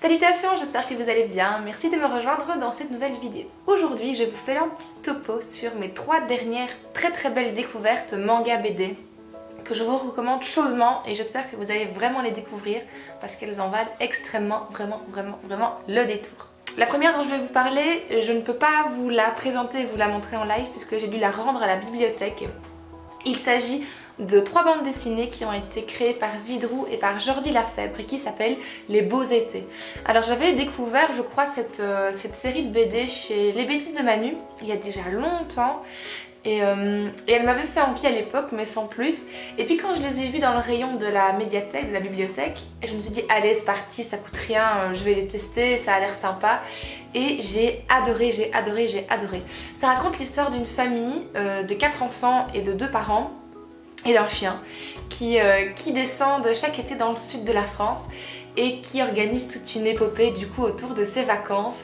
Salutations, j'espère que vous allez bien, merci de me rejoindre dans cette nouvelle vidéo. Aujourd'hui, je vous fais un petit topo sur mes 3 dernières très belles découvertes manga BD que je vous recommande chaudement et j'espère que vous allez vraiment les découvrir parce qu'elles en valent extrêmement, vraiment le détour. La première dont je vais vous parler, je ne peux pas vous la présenter et vous la montrer en live puisque j'ai dû la rendre à la bibliothèque. Il s'agit de 3 bandes dessinées qui ont été créées par Zidrou et par Jordi Lafèbre et qui s'appellent Les Beaux Étés. Alors j'avais découvert je crois cette série de BD chez Les Bêtises de Manu il y a déjà longtemps et elle m'avait fait envie à l'époque mais sans plus. Et puis quand je les ai vus dans le rayon de la médiathèque, de la bibliothèque, je me suis dit allez c'est parti, ça coûte rien, je vais les tester, ça a l'air sympa. Et j'ai adoré. Ça raconte l'histoire d'une famille de 4 enfants et de 2 parents et d'un chien qui descendent chaque été dans le sud de la France et qui organise toute une épopée du coup autour de ses vacances.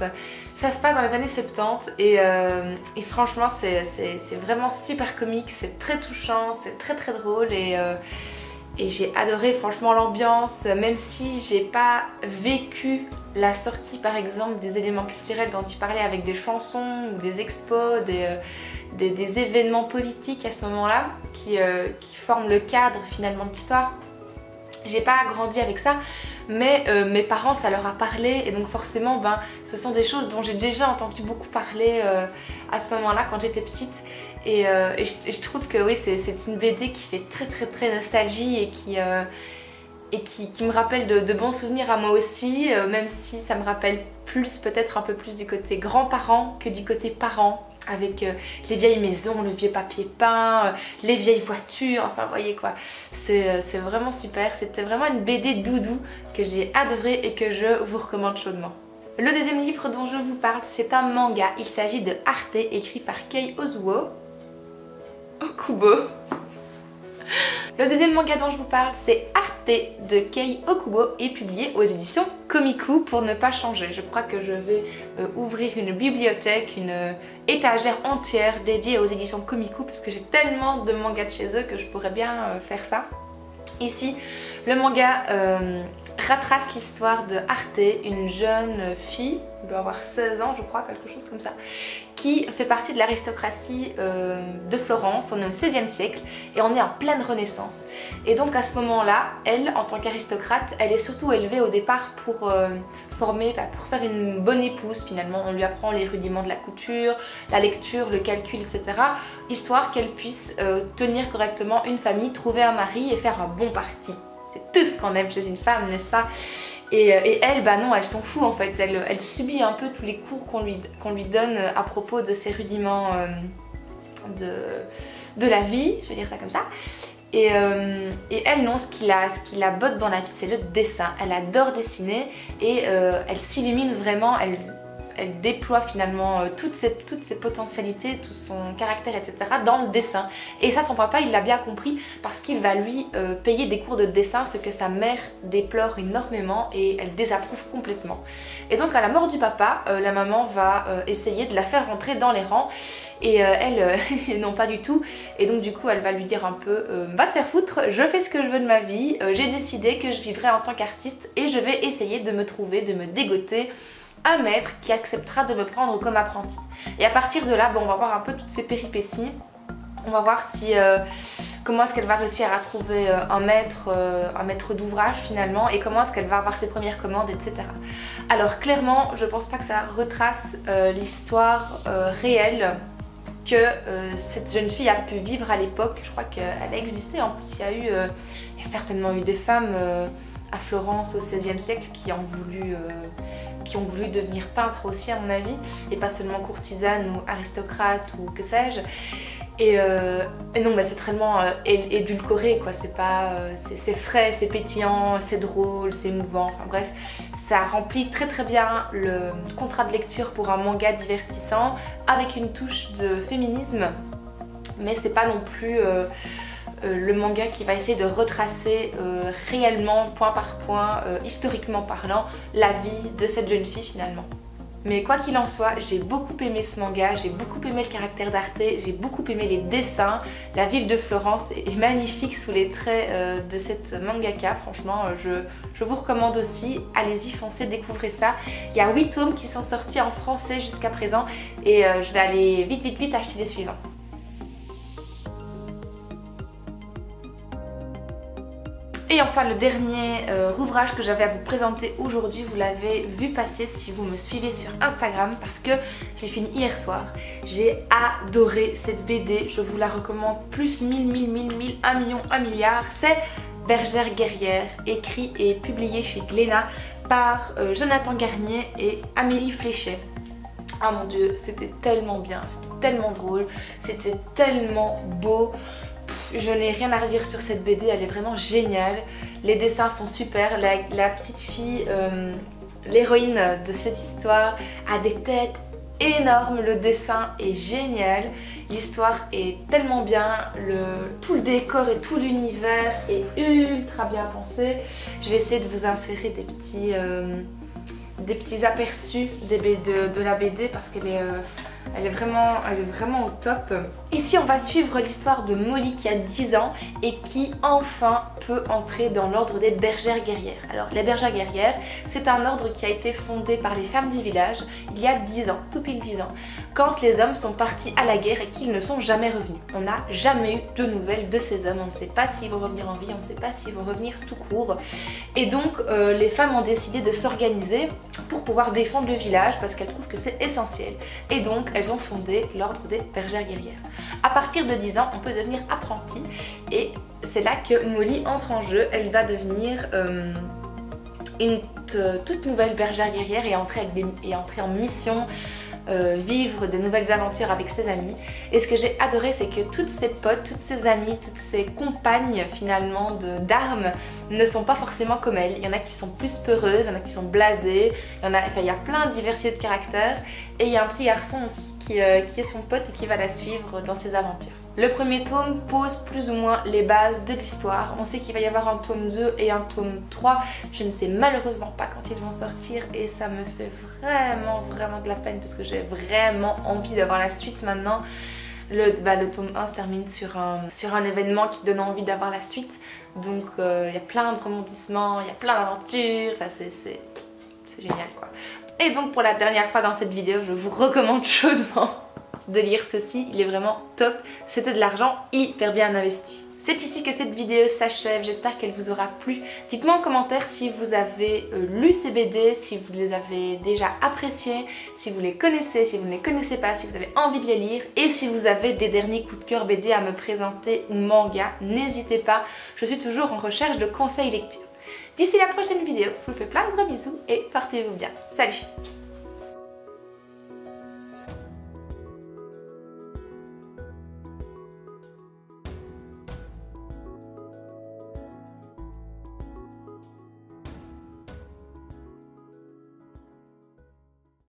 Ça se passe dans les années 70 et franchement c'est vraiment super comique, c'est très touchant, c'est très drôle et j'ai adoré franchement l'ambiance, même si j'ai pas vécu la sortie par exemple des éléments culturels dont il parlait avec des chansons ou des expos, des événements politiques à ce moment-là qui forment le cadre finalement de l'histoire. J'ai pas grandi avec ça, mais mes parents ça leur a parlé et donc forcément ce sont des choses dont j'ai déjà entendu beaucoup parler à ce moment-là quand j'étais petite et je trouve que oui c'est une BD qui fait très nostalgie et qui me rappelle de bons souvenirs à moi aussi, même si ça me rappelle plus peut-être un peu plus du côté grands-parents que du côté parents, avec les vieilles maisons, le vieux papier peint, les vieilles voitures, enfin vous voyez quoi, c'est vraiment super, c'était vraiment une BD doudou que j'ai adoré et que je vous recommande chaudement. Le deuxième livre dont je vous parle c'est un manga, il s'agit de Arte écrit par Kei Okubo. Le deuxième manga dont je vous parle c'est Arte de Kei Okubo et publié aux éditions Komiku pour ne pas changer. Je crois que je vais ouvrir une bibliothèque, une étagère entière dédiée aux éditions Komiku parce que j'ai tellement de mangas de chez eux que je pourrais bien faire ça. Ici, le manga retrace l'histoire de Arte, une jeune fille, elle doit avoir 16 ans je crois, quelque chose comme ça, qui fait partie de l'aristocratie de Florence. On est au XVIe siècle et on est en pleine Renaissance. Et donc à ce moment-là, elle, en tant qu'aristocrate, elle est surtout élevée au départ pour pour faire une bonne épouse finalement. On lui apprend les rudiments de la couture, la lecture, le calcul, etc. Histoire qu'elle puisse tenir correctement une famille, trouver un mari et faire un bon parti. C'est tout ce qu'on aime chez une femme, n'est-ce pas? Et elle, non, elle s'en fout en fait, elle subit un peu tous les cours qu'on lui donne à propos de ces rudiments de la vie, je vais dire ça comme ça. Et elle, non, ce qui la botte dans la vie, c'est le dessin. Elle adore dessiner et elle s'illumine vraiment, elle déploie finalement toutes ses potentialités, tout son caractère, etc. dans le dessin. Et ça, son papa, il l'a bien compris parce qu'il va lui payer des cours de dessin, ce que sa mère déplore énormément et elle désapprouve complètement. Et donc à la mort du papa, la maman va essayer de la faire rentrer dans les rangs et elle, non pas du tout. Et donc du coup, elle va lui dire un peu va te faire foutre, je fais ce que je veux de ma vie, j'ai décidé que je vivrai en tant qu'artiste et je vais essayer de me trouver, de me dégoter un maître qui acceptera de me prendre comme apprenti. Et à partir de là, on va voir un peu toutes ces péripéties. On va voir si comment est-ce qu'elle va réussir à trouver un maître d'ouvrage finalement et comment est-ce qu'elle va avoir ses premières commandes, etc. Alors clairement, je pense pas que ça retrace l'histoire réelle que cette jeune fille a pu vivre à l'époque. Je crois qu'elle a existé. En plus, il y a certainement eu des femmes à Florence au XVIe siècle qui ont voulu devenir peintres aussi à mon avis, et pas seulement courtisanes ou aristocrates ou que sais-je. Et non, c'est tellement édulcoré quoi, c'est frais, c'est pétillant, c'est drôle, c'est émouvant, enfin bref, ça remplit très bien le contrat de lecture pour un manga divertissant avec une touche de féminisme, mais c'est pas non plus le manga qui va essayer de retracer réellement, point par point, historiquement parlant, la vie de cette jeune fille finalement. Mais quoi qu'il en soit, j'ai beaucoup aimé ce manga, j'ai beaucoup aimé le caractère d'Arte, j'ai beaucoup aimé les dessins. La ville de Florence est magnifique sous les traits de cette mangaka. Franchement, je vous recommande aussi. Allez-y, foncez, découvrez ça. Il y a 8 tomes qui sont sortis en français jusqu'à présent et je vais aller vite acheter les suivants. Et enfin le dernier ouvrage que j'avais à vous présenter aujourd'hui, vous l'avez vu passer si vous me suivez sur Instagram parce que j'ai fini hier soir. J'ai adoré cette BD, je vous la recommande plus 1000, 1 million, 1 milliard. C'est Bergère guerrière, écrit et publié chez Glénat par Jonathan Garnier et Amélie Fléchet. Ah mon dieu, c'était tellement bien, c'était tellement drôle, c'était tellement beau. Je n'ai rien à redire sur cette BD, elle est vraiment géniale. Les dessins sont super, la petite fille, l'héroïne de cette histoire, a des têtes énormes, le dessin est génial, l'histoire est tellement bien, tout le décor et tout l'univers est ultra bien pensé. Je vais essayer de vous insérer des petits aperçus de la BD parce qu'elle est... Elle est vraiment au top. Ici on va suivre l'histoire de Molly qui a 10 ans et qui enfin peut entrer dans l'ordre des bergères guerrières. Alors les bergères guerrières, c'est un ordre qui a été fondé par les femmes du village il y a 10 ans, tout pile 10 ans, quand les hommes sont partis à la guerre et qu'ils ne sont jamais revenus. On n'a jamais eu de nouvelles de ces hommes, on ne sait pas s'ils vont revenir en vie, on ne sait pas s'ils vont revenir tout court. Et donc les femmes ont décidé de s'organiser pour pouvoir défendre le village parce qu'elles trouvent que c'est essentiel. Et donc elles ont fondé l'ordre des bergères guerrières. À partir de 10 ans, on peut devenir apprenti et c'est là que Molly entre en jeu. Elle va devenir une toute nouvelle bergère guerrière et entrer en mission, vivre de nouvelles aventures avec ses amis. Et ce que j'ai adoré, c'est que toutes ses potes, toutes ses amies, toutes ses compagnes finalement d'armes ne sont pas forcément comme elle. Il y en a qui sont plus peureuses, il y en a qui sont blasées, il y a plein de diversité de caractères. Et il y a un petit garçon aussi qui est son pote et qui va la suivre dans ses aventures. Le premier tome pose plus ou moins les bases de l'histoire. On sait qu'il va y avoir un tome 2 et un tome 3. Je ne sais malheureusement pas quand ils vont sortir et ça me fait vraiment de la peine parce que j'ai vraiment envie d'avoir la suite maintenant. Le tome 1 se termine sur un événement qui donne envie d'avoir la suite. Donc il y a plein de rebondissements, il y a plein d'aventures, enfin c'est génial quoi. Et donc pour la dernière fois dans cette vidéo, je vous recommande chaudement de lire ceci, il est vraiment top, c'était de l'argent hyper bien investi. C'est ici que cette vidéo s'achève, j'espère qu'elle vous aura plu. Dites-moi en commentaire si vous avez lu ces BD, si vous les avez déjà appréciés, si vous les connaissez, si vous ne les connaissez pas, si vous avez envie de les lire et si vous avez des derniers coups de cœur BD à me présenter ou manga, n'hésitez pas, je suis toujours en recherche de conseils lecture. D'ici la prochaine vidéo, je vous fais plein de gros bisous et portez-vous bien. Salut!